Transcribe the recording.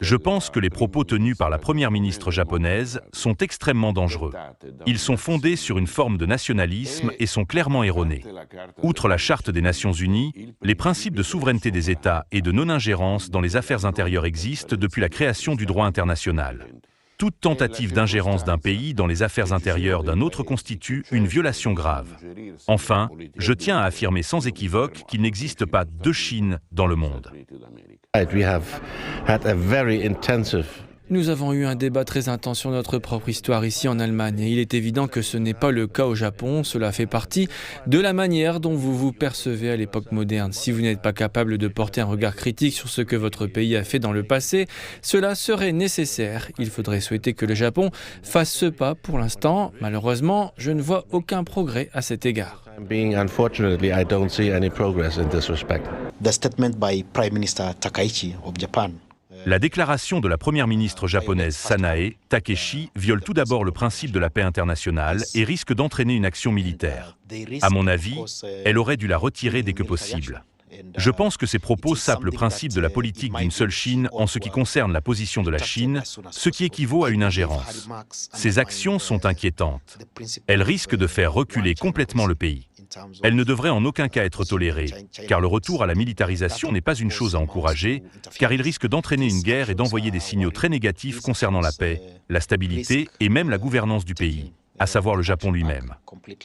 Je pense que les propos tenus par la première ministre japonaise sont extrêmement dangereux. Ils sont fondés sur une forme de nationalisme et sont clairement erronés. Outre la Charte des Nations Unies, les principes de souveraineté des États et de non-ingérence dans les affaires intérieures existent depuis la création du droit international. Toute tentative d'ingérence d'un pays dans les affaires intérieures d'un autre constitue une violation grave. Enfin, je tiens à affirmer sans équivoque qu'il n'existe pas deux Chines dans le monde. Nous avons eu un débat très intense sur notre propre histoire ici en Allemagne et il est évident que ce n'est pas le cas au Japon. Cela fait partie de la manière dont vous vous percevez à l'époque moderne. Si vous n'êtes pas capable de porter un regard critique sur ce que votre pays a fait dans le passé, cela serait nécessaire. Il faudrait souhaiter que le Japon fasse ce pas pour l'instant. Malheureusement, je ne vois aucun progrès à cet égard. The statement by Prime Minister Takaichi of Japan. La déclaration de la première ministre japonaise Sanae Takeshi viole tout d'abord le principe de la paix internationale et risque d'entraîner une action militaire. À mon avis, elle aurait dû la retirer dès que possible. Je pense que ces propos sapent le principe de la politique d'une seule Chine en ce qui concerne la position de la Chine, ce qui équivaut à une ingérence. Ces actions sont inquiétantes. Elles risquent de faire reculer complètement le pays. Elle ne devrait en aucun cas être tolérée, car le retour à la militarisation n'est pas une chose à encourager, car il risque d'entraîner une guerre et d'envoyer des signaux très négatifs concernant la paix, la stabilité et même la gouvernance du pays, à savoir le Japon lui-même.